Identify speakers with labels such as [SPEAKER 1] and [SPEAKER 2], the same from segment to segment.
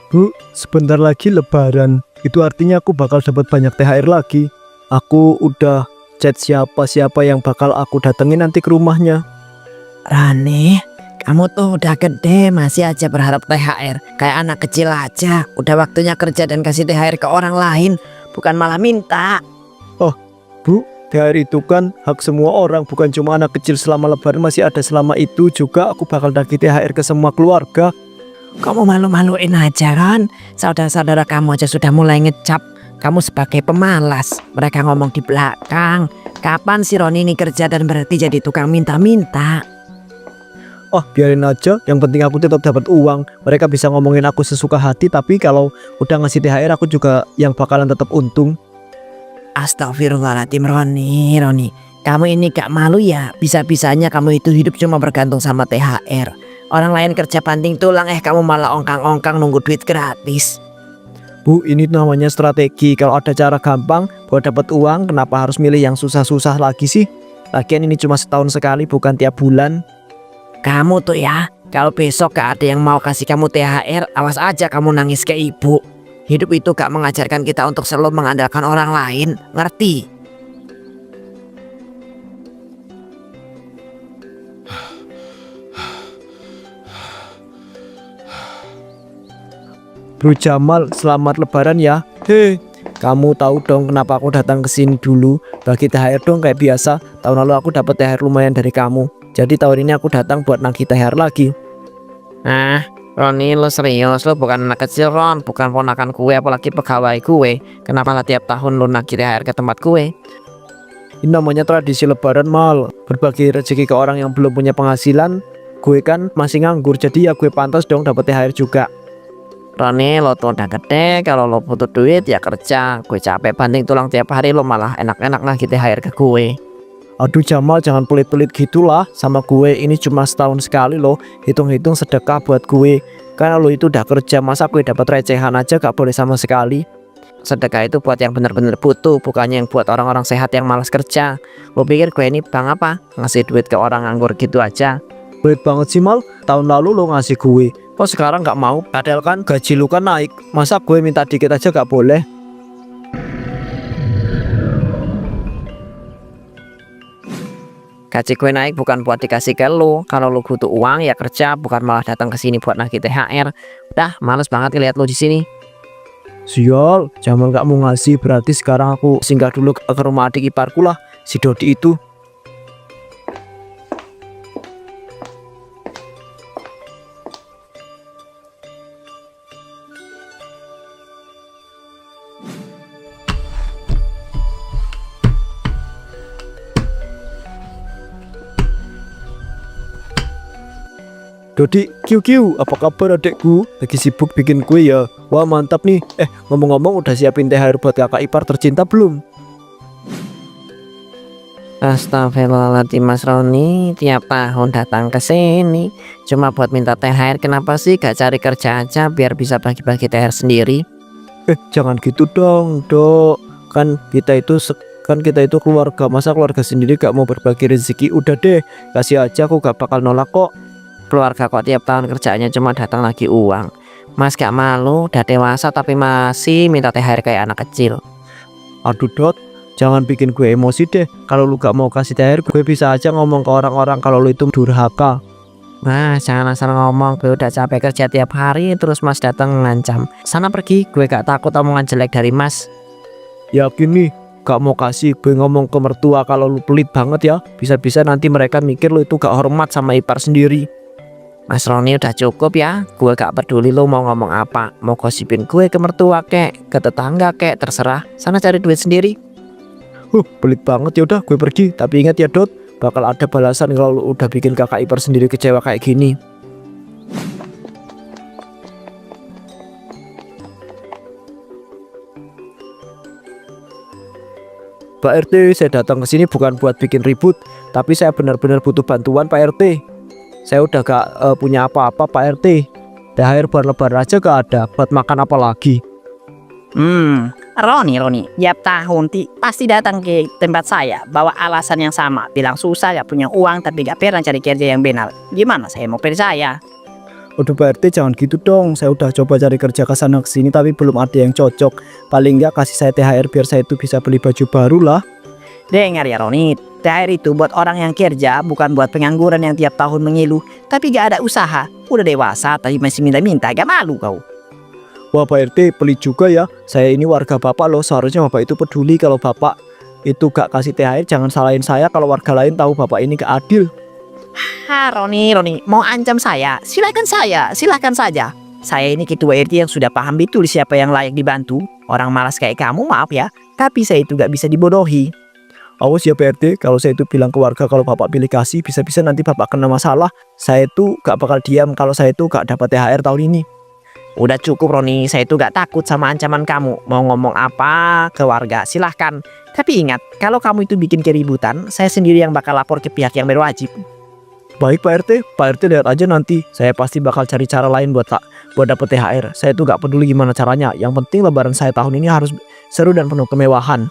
[SPEAKER 1] Bu, sebentar lagi lebaran. Itu artinya aku bakal dapat banyak THR lagi. Aku udah chat siapa-siapa yang bakal aku datengin nanti ke rumahnya.
[SPEAKER 2] Rani, kamu tuh udah gede masih aja berharap THR. Kayak anak kecil aja. Udah waktunya kerja dan kasih THR ke orang lain, bukan malah minta.
[SPEAKER 1] Bu, THR itu kan hak semua orang, bukan cuma anak kecil. Selama lebaran masih ada, selama itu juga aku bakal nagih THR ke semua keluarga.
[SPEAKER 2] Kamu malu-maluin aja kan? Saudara-saudara kamu aja sudah mulai ngecap kamu sebagai pemalas. Mereka ngomong di belakang, kapan si Roni ini kerja dan berarti jadi tukang minta-minta.
[SPEAKER 1] Oh, biarin aja, yang penting aku tetap dapat uang. Mereka bisa ngomongin aku sesuka hati, tapi kalau udah ngasih THR aku juga yang bakalan tetap untung.
[SPEAKER 2] Astagfirullahaladzim Roni. Kamu ini gak malu ya? Bisa-bisanya kamu itu hidup cuma bergantung sama THR. Orang lain kerja banting tulang, kamu malah ongkang-ongkang nunggu duit gratis.
[SPEAKER 1] Bu, ini namanya strategi. Kalau ada cara gampang buat dapat uang, kenapa harus milih yang susah-susah lagi sih? Lagian ini cuma setahun sekali, bukan tiap bulan.
[SPEAKER 2] Kamu tuh ya, kalau besok gak ada yang mau kasih kamu THR, awas aja kamu nangis ke ibu. Hidup itu gak mengajarkan kita untuk selalu mengandalkan orang lain, ngerti?
[SPEAKER 1] Bro Jamal, selamat lebaran ya. Hei, kamu tahu dong kenapa aku datang ke sini dulu? Bagi THR dong kayak biasa. Tahun lalu aku dapat THR lumayan dari kamu. Jadi tahun ini aku datang buat nagih THR lagi.
[SPEAKER 2] Roni, lo serius? Lo bukan anak kecil, Ron. Bukan ponakan gue, apalagi pegawai gue. Kenapa lah tiap tahun lo nagih THR ke tempat gue?
[SPEAKER 1] Ini namanya tradisi lebaran, Mal. Berbagi rezeki ke orang yang belum punya penghasilan. Gue kan masih nganggur, jadi ya gue pantas dong dapat THR juga.
[SPEAKER 2] Roni, lo tuh udah gede. Kalau lo butuh duit ya kerja. Gue capek banting tulang tiap hari, lo malah enak-enak nagih THR ke gue.
[SPEAKER 1] Aduh Jamal, jangan pelit-pelit gitulah sama gue. Ini cuma setahun sekali loh. Hitung-hitung sedekah buat gue. Karena lo itu udah kerja, masa gue dapat recehan aja gak boleh sama sekali.
[SPEAKER 2] Sedekah itu buat yang benar-benar butuh, bukannya yang buat orang-orang sehat yang malas kerja. Lo pikir gue ini bang apa? Ngasih duit ke orang nganggur gitu aja.
[SPEAKER 1] Pelit banget sih Mal. Tahun lalu lo ngasih gue, kok sekarang gak mau? Padahal kan gaji lu kan naik. Masa gue minta dikit aja gak boleh?
[SPEAKER 2] Gaji gue naik bukan buat dikasih ke lo. Kalau lo butuh uang ya kerja, bukan malah datang ke sini buat nagih THR. Udah males banget lihat lo di sini.
[SPEAKER 1] Sial, Jamal gak mau ngasih. Berarti sekarang aku singgah dulu ke rumah adik iparku lah, si Dodi itu. Dodi, Kiu, apa kabar adekku? Lagi sibuk bikin kue ya? Wah mantap nih. Ngomong-ngomong udah siapin THR buat kakak ipar tercinta belum?
[SPEAKER 2] Astagfirullahaladzim Mas Roni, tiap tahun datang ke sini cuma buat minta THR. Kenapa sih gak cari kerja aja biar bisa bagi-bagi THR sendiri?
[SPEAKER 1] Jangan gitu dong, Dok. Kan kita itu keluarga. Masa keluarga sendiri gak mau berbagi rezeki? Udah deh, kasih aja, aku gak bakal nolak kok.
[SPEAKER 2] Keluarga kok tiap tahun kerjanya cuma datang lagi uang. Mas gak malu, udah dewasa tapi masih minta THR kayak anak kecil.
[SPEAKER 1] Aduh Dot, jangan bikin gue emosi deh. Kalau lu gak mau kasih THR, gue bisa aja ngomong ke orang-orang kalau lu itu durhaka.
[SPEAKER 2] Mas jangan asal ngomong, gue udah capek kerja tiap hari terus mas datang ngancam. Sana pergi, gue gak takut omongan jelek dari mas.
[SPEAKER 1] Yakin nih, gak mau kasih, gue ngomong ke mertua kalau lu pelit banget ya. Bisa-bisa nanti mereka mikir lu itu gak hormat sama ipar sendiri.
[SPEAKER 2] Mas Roni udah cukup ya, gue gak peduli lo mau ngomong apa. Mau gosipin gue ke mertua kek, ke tetangga kek, terserah. Sana cari duit sendiri.
[SPEAKER 1] Pelit banget. Ya udah gue pergi. Tapi ingat ya Dot, bakal ada balasan kalau lu udah bikin kakak ipar sendiri kecewa kayak gini. Pak RT, saya datang ke sini bukan buat bikin ribut, tapi saya benar-benar butuh bantuan Pak RT. Saya udah gak punya apa-apa Pak RT. THR buat lebaran aja gak ada. Buat makan apa lagi?
[SPEAKER 3] Roni, tiap tahun pasti datang ke tempat saya bawa alasan yang sama, bilang susah, gak punya uang, tapi gak pernah cari kerja yang benar. Gimana saya mau percaya?
[SPEAKER 4] Udah Pak RT jangan gitu dong. Saya udah coba cari kerja ke sana kesini tapi belum ada yang cocok. Paling nggak kasih saya THR biar saya itu bisa beli baju baru lah.
[SPEAKER 3] Dengar ya Roni, THR itu buat orang yang kerja, bukan buat pengangguran yang tiap tahun mengeluh, tapi gak ada usaha. Udah dewasa tapi masih minta-minta, gak malu kau.
[SPEAKER 1] Wah Pak RT pelit juga ya. Saya ini warga Bapak loh. Seharusnya Bapak itu peduli. Kalau Bapak itu gak kasih THR, jangan salahin saya kalau warga lain tahu Bapak ini gak adil.
[SPEAKER 3] Ha Roni, mau ancam saya? Silakan saja. Saya ini ketua RT yang sudah paham betul siapa yang layak dibantu. Orang malas kayak kamu maaf ya, tapi saya itu gak bisa dibodohi.
[SPEAKER 1] Awas ya Pak RT, kalau saya itu bilang ke warga kalau Bapak pilih kasih, bisa-bisa nanti Bapak kena masalah. Saya itu gak bakal diam kalau saya itu gak dapat THR tahun ini.
[SPEAKER 3] Udah cukup Roni, saya itu gak takut sama ancaman kamu. Mau ngomong apa ke warga silahkan. Tapi ingat, kalau kamu itu bikin keributan, saya sendiri yang bakal lapor ke pihak yang berwajib.
[SPEAKER 1] Baik Pak RT lihat aja nanti. Saya pasti bakal cari cara lain buat dapet THR. Saya itu gak peduli gimana caranya. Yang penting lebaran saya tahun ini harus seru dan penuh kemewahan.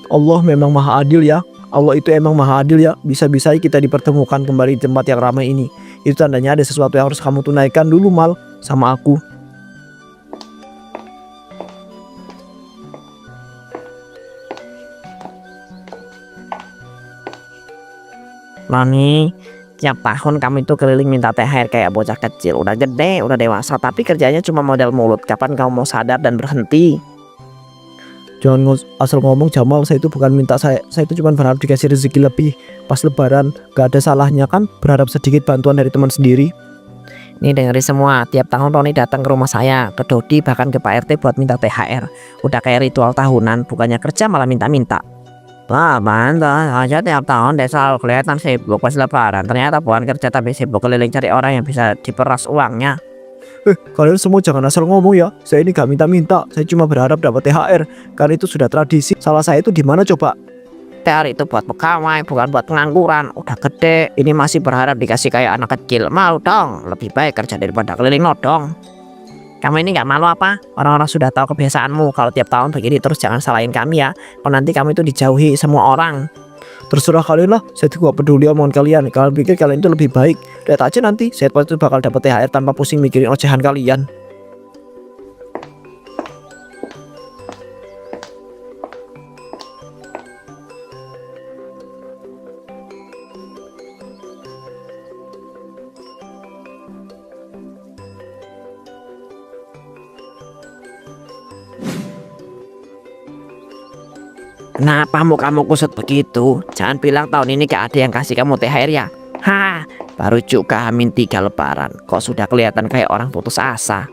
[SPEAKER 1] Allah memang maha adil ya. Allah itu emang maha adil ya. Bisa-bisa kita dipertemukan kembali di tempat yang ramai ini. Itu tandanya ada sesuatu yang harus kamu tunaikan dulu Mal sama aku.
[SPEAKER 3] Roni, tiap tahun kamu itu keliling minta THR kayak bocah kecil. Udah gede, udah dewasa, tapi kerjanya cuma modal mulut. Kapan kamu mau sadar dan berhenti?
[SPEAKER 1] Jangan asal ngomong Jamal, saya itu bukan minta saya itu cuma berharap dikasih rezeki lebih. Pas lebaran gak ada salahnya kan berharap sedikit bantuan dari teman sendiri.
[SPEAKER 3] Nih dengerin semua, tiap tahun Roni datang ke rumah saya, ke Dodi, bahkan ke Pak RT buat minta THR. Udah kayak ritual tahunan, bukannya kerja malah minta-minta. Wah mantan aja tiap tahun deh selalu kelihatan sibuk pas lebaran. Ternyata bukan kerja tapi sibuk keliling cari orang yang bisa diperas uangnya.
[SPEAKER 1] Kalian semua jangan asal ngomong ya. Saya ini gak minta-minta, saya cuma berharap dapat THR. Karena itu sudah tradisi. Salah saya itu di mana coba?
[SPEAKER 3] THR itu buat pegawai, bukan buat pengangguran. Udah gede, ini masih berharap dikasih kayak anak kecil. Malu dong, lebih baik kerja daripada keliling nodong. Kamu ini gak malu apa? Orang-orang sudah tahu kebiasaanmu. Kalau tiap tahun begini terus jangan salahin kami ya. Kalau nanti kami itu dijauhi semua orang.
[SPEAKER 1] Terserah kalian lah, saya tuh gak peduli omongan kalian. Kalian pikir kalian itu lebih baik, lihat aja nanti saya pasti bakal dapat THR tanpa pusing mikirin ocehan kalian.
[SPEAKER 3] Kenapa mukamu kusut begitu? Jangan bilang tahun ini gak ada yang kasih kamu THR ya. Ha, baru juga Hamin 3 lebaran. Kok sudah kelihatan kayak orang putus asa.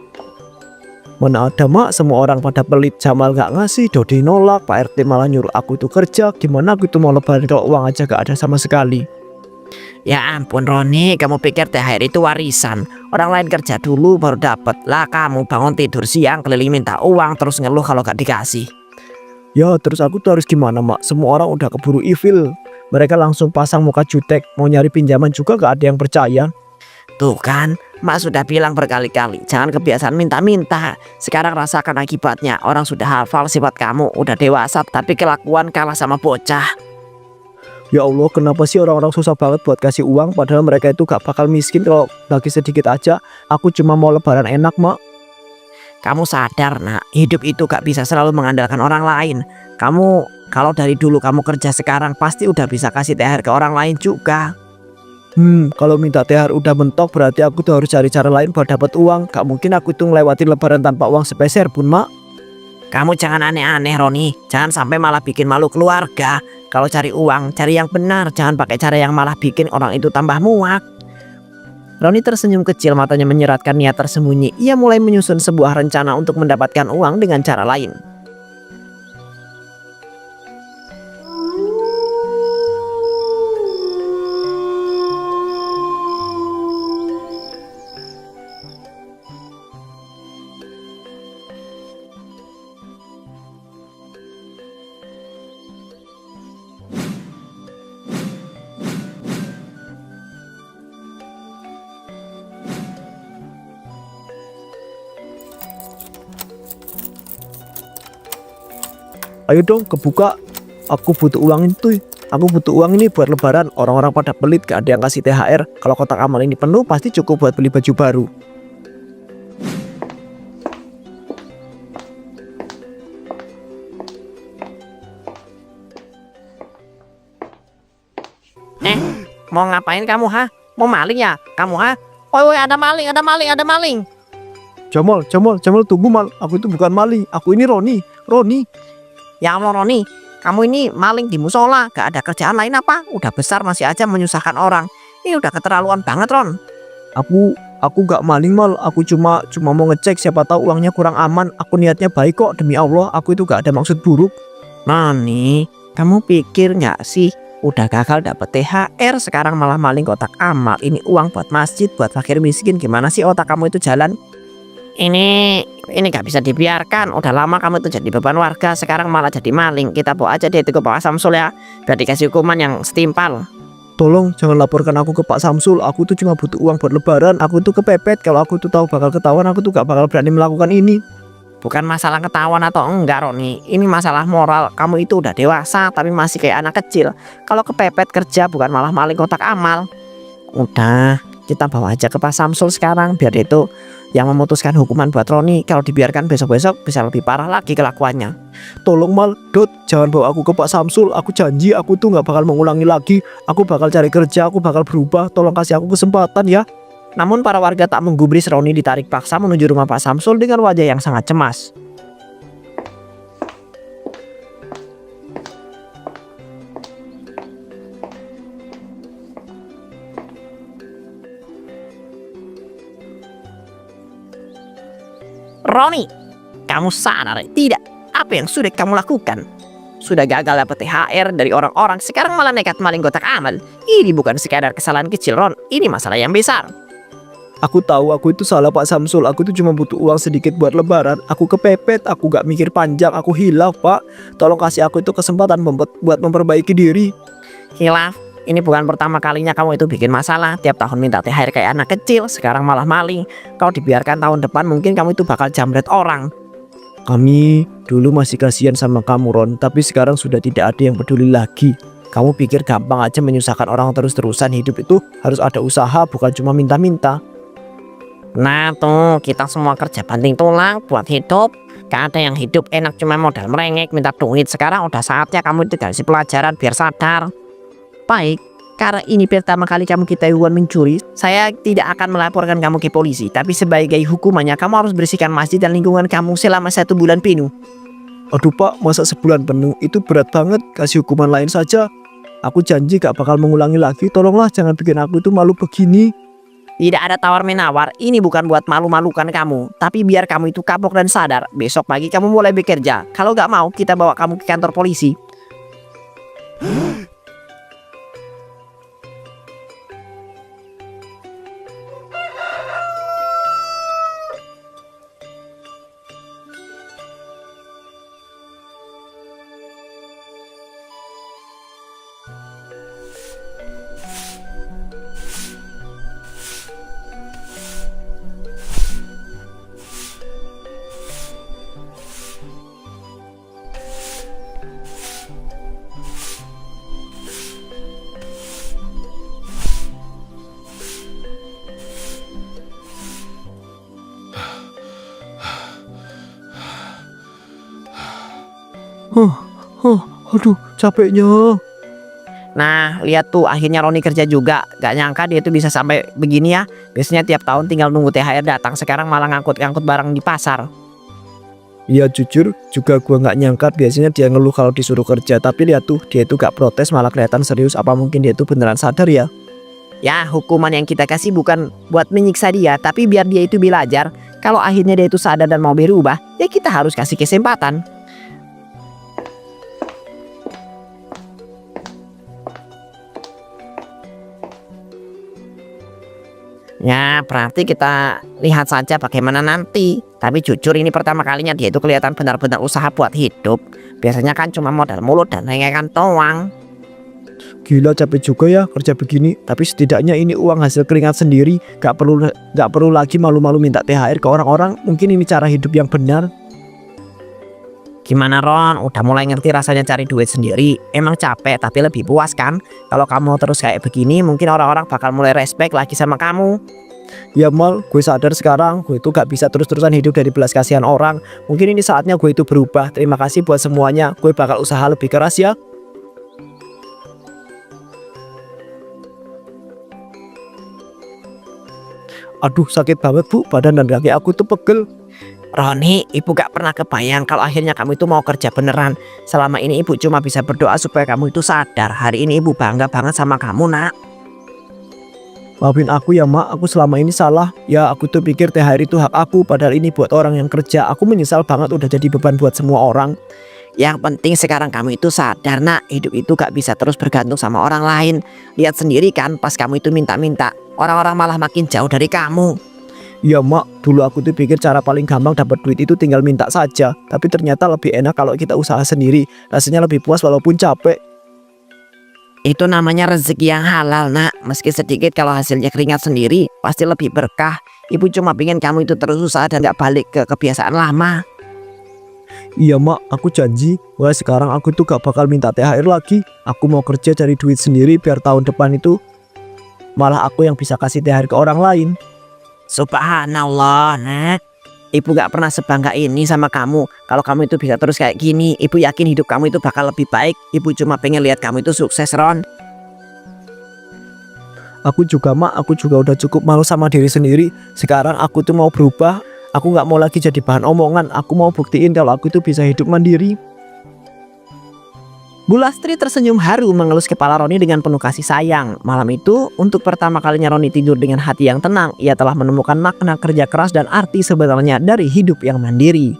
[SPEAKER 1] Mana ada mak, semua orang pada pelit. Jamal gak ngasih, Dodi nolak, Pak RT malah nyuruh aku itu kerja. Gimana aku itu mau lebaran kalau uang aja gak ada sama sekali.
[SPEAKER 3] Ya ampun Roni, kamu pikir THR itu warisan? Orang lain kerja dulu baru dapat. Lah kamu bangun tidur siang keliling minta uang terus ngeluh kalau gak dikasih.
[SPEAKER 1] Ya terus aku tuh harus gimana mak, semua orang udah keburu evil. Mereka langsung pasang muka jutek, mau nyari pinjaman juga gak ada yang percaya.
[SPEAKER 3] Tuh kan, Mak sudah bilang berkali-kali, jangan kebiasaan minta-minta. Sekarang rasakan akibatnya, orang sudah hafal sifat kamu, udah dewasa tapi kelakuan kalah sama bocah.
[SPEAKER 1] Ya Allah, kenapa sih orang-orang susah banget buat kasih uang, padahal mereka itu gak bakal miskin kalau bagi sedikit aja. Aku cuma mau lebaran enak mak.
[SPEAKER 3] Kamu sadar nak, hidup itu gak bisa selalu mengandalkan orang lain. Kamu, kalau dari dulu kamu kerja sekarang pasti udah bisa kasih THR ke orang lain juga.
[SPEAKER 1] Kalau minta THR udah mentok berarti aku tuh harus cari cara lain buat dapat uang. Gak mungkin aku tuh ngelewatin lebaran tanpa uang sepeser pun mak.
[SPEAKER 3] Kamu jangan aneh-aneh Roni, jangan sampai malah bikin malu keluarga. Kalau cari uang, cari yang benar, jangan pakai cara yang malah bikin orang itu tambah muak. Roni tersenyum kecil, matanya menyeratkan niat tersembunyi. Ia mulai menyusun sebuah rencana untuk mendapatkan uang dengan cara lain.
[SPEAKER 1] Ayo dong kebuka. Aku butuh uang itu. Aku butuh uang ini buat lebaran. Orang-orang pada pelit, gak ada yang kasih THR. Kalau kotak amal ini penuh pasti cukup buat beli baju baru.
[SPEAKER 3] Mau ngapain kamu, ha? Mau maling ya kamu, ha? Woi, ada maling, ada maling, ada maling.
[SPEAKER 1] Jamal tunggu Mal. Aku itu bukan maling. Aku ini Roni.
[SPEAKER 3] Ya Allah, Roni, kamu ini maling di musola, gak ada kerjaan lain apa? Udah besar masih aja menyusahkan orang. Ini udah keterlaluan banget, Ron.
[SPEAKER 1] Aku gak maling Mal. Aku cuma mau ngecek siapa tahu uangnya kurang aman. Aku niatnya baik kok, demi Allah. Aku itu gak ada maksud buruk.
[SPEAKER 3] Roni, kamu pikir nggak sih? Udah gagal dapet THR, sekarang malah maling kotak amal. Ini uang buat masjid, buat fakir miskin. Gimana sih otak kamu itu jalan? Ini gak bisa dibiarkan. Udah lama kamu itu jadi beban warga, sekarang malah jadi maling. Kita bawa aja dia itu ke Pak Samsul ya, biar dikasih hukuman yang setimpal.
[SPEAKER 1] Tolong jangan laporkan aku ke Pak Samsul. Aku tuh cuma butuh uang buat lebaran. Aku tuh kepepet. Kalau aku tuh tahu bakal ketahuan, aku tuh gak bakal berani melakukan ini.
[SPEAKER 3] Bukan masalah ketahuan atau enggak, Roni. Ini masalah moral. Kamu itu udah dewasa tapi masih kayak anak kecil. Kalau kepepet kerja bukan malah maling kotak amal. Udah, kita bawa aja ke Pak Samsul sekarang, biar dia itu yang memutuskan hukuman buat Roni. Kalau dibiarkan besok-besok bisa lebih parah lagi kelakuannya.
[SPEAKER 1] Tolong Mal, Dot, jangan bawa aku ke Pak Samsul. Aku janji aku tuh gak bakal mengulangi lagi. Aku bakal cari kerja, aku bakal berubah. Tolong kasih aku kesempatan ya.
[SPEAKER 3] Namun para warga tak menggubris, Roni ditarik paksa menuju rumah Pak Samsul dengan wajah yang sangat cemas. Roni, kamu sadar tidak apa yang sudah kamu lakukan? Sudah gagal dapat THR dari orang-orang, sekarang malah nekat maling kotak amal. Ini bukan sekadar kesalahan kecil, Ron. Ini masalah yang besar.
[SPEAKER 1] Aku tahu aku itu salah Pak Samsul. Aku itu cuma butuh uang sedikit buat lebaran. Aku kepepet, aku gak mikir panjang. Aku hilaf Pak. Tolong kasih aku itu kesempatan buat memperbaiki diri.
[SPEAKER 3] Hilaf, ini bukan pertama kalinya kamu itu bikin masalah. Tiap tahun minta THR kayak anak kecil, sekarang malah maling. Kalau dibiarkan tahun depan mungkin kamu itu bakal jambret orang.
[SPEAKER 1] Kami dulu masih kasihan sama kamu Ron, tapi sekarang sudah tidak ada yang peduli lagi. Kamu pikir gampang aja menyusahkan orang terus-terusan? Hidup itu harus ada usaha, bukan cuma minta-minta.
[SPEAKER 3] Nah tuh, kita semua kerja banting tulang buat hidup. Gak ada yang hidup enak cuma modal merengek minta duit. Sekarang udah saatnya kamu itu dikasih pelajaran biar sadar. Baik, karena ini pertama kali kamu ketahuan mencuri, saya tidak akan melaporkan kamu ke polisi. Tapi sebagai hukumannya kamu harus bersihkan masjid dan lingkungan kamu selama 1 bulan penuh.
[SPEAKER 1] Aduh Pak, masa sebulan penuh? Itu berat banget, kasih hukuman lain saja. Aku janji gak bakal mengulangi lagi. Tolonglah jangan bikin aku itu malu begini.
[SPEAKER 3] Tidak ada tawar-menawar, ini bukan buat malu-malukan kamu, tapi biar kamu itu kapok dan sadar. Besok pagi kamu mulai bekerja. Kalau gak mau, kita bawa kamu ke kantor polisi.
[SPEAKER 1] Aduh, capeknya.
[SPEAKER 3] Nah, lihat tuh akhirnya Roni kerja juga. Gak nyangka dia tuh bisa sampai begini ya. Biasanya tiap tahun tinggal nunggu THR datang, sekarang malah ngangkut-ngangkut barang di pasar.
[SPEAKER 1] Iya jujur, juga gua nggak nyangka. Biasanya dia ngeluh kalau disuruh kerja, tapi lihat tuh, dia itu gak protes, malah kelihatan serius. Apa mungkin dia itu beneran sadar ya?
[SPEAKER 3] Ya, hukuman yang kita kasih bukan buat menyiksa dia, tapi biar dia itu belajar. Kalau akhirnya dia itu sadar dan mau berubah, ya kita harus kasih kesempatan. Ya, berarti kita lihat saja bagaimana nanti. Tapi jujur ini pertama kalinya dia itu kelihatan benar-benar usaha buat hidup. Biasanya kan cuma modal mulut dan rengekan doang.
[SPEAKER 1] Gila, capek juga ya kerja begini. Tapi setidaknya ini uang hasil keringat sendiri. Gak perlu lagi malu-malu minta THR ke orang-orang. Mungkin ini cara hidup yang benar.
[SPEAKER 3] Gimana Ron, udah mulai ngerti rasanya cari duit sendiri? Emang capek tapi lebih puas kan? Kalau kamu terus kayak begini mungkin orang-orang bakal mulai respect lagi sama kamu.
[SPEAKER 1] Ya Mal, gue sadar sekarang gue itu gak bisa terus-terusan hidup dari belas kasihan orang. Mungkin ini saatnya gue itu berubah. Terima kasih buat semuanya. Gue bakal usaha lebih keras ya. Aduh sakit banget bu, badan dan kaki aku tuh pegel.
[SPEAKER 3] Roni, ibu gak pernah kebayang kalau akhirnya kamu itu mau kerja beneran. Selama ini ibu cuma bisa berdoa supaya kamu itu sadar. Hari ini ibu bangga banget sama kamu nak.
[SPEAKER 1] Maafin aku ya mak, aku selama ini salah. Ya aku tuh pikir THR itu hak aku, padahal ini buat orang yang kerja. Aku menyesal banget udah jadi beban buat semua orang.
[SPEAKER 3] Yang penting sekarang kamu itu sadar nak, hidup itu gak bisa terus bergantung sama orang lain. Lihat sendiri kan pas kamu itu minta-minta, orang-orang malah makin jauh dari kamu.
[SPEAKER 1] Ya mak, dulu aku tuh pikir cara paling gampang dapat duit itu tinggal minta saja. Tapi ternyata lebih enak kalau kita usaha sendiri. Rasanya lebih puas walaupun capek.
[SPEAKER 3] Itu namanya rezeki yang halal nak. Meski sedikit kalau hasilnya keringat sendiri pasti lebih berkah. Ibu cuma pengen kamu itu terus usaha dan gak balik ke kebiasaan lama.
[SPEAKER 1] Iya mak, aku janji. Wah sekarang aku tuh gak bakal minta THR lagi. Aku mau kerja cari duit sendiri biar tahun depan itu malah aku yang bisa kasih THR ke orang lain.
[SPEAKER 3] Subhanallah nak. Ibu gak pernah sebangga ini sama kamu. Kalau kamu itu bisa terus kayak gini, ibu yakin hidup kamu itu bakal lebih baik. Ibu cuma pengen lihat kamu itu sukses Ron.
[SPEAKER 1] Aku juga mak, aku juga udah cukup malu sama diri sendiri. Sekarang aku tuh mau berubah. Aku gak mau lagi jadi bahan omongan. Aku mau buktiin kalau aku tuh bisa hidup mandiri.
[SPEAKER 3] Bu Lastri tersenyum haru mengelus kepala Roni dengan penuh kasih sayang. Malam itu, untuk pertama kalinya Roni tidur dengan hati yang tenang. Ia telah menemukan makna kerja keras dan arti sebenarnya dari hidup yang mandiri.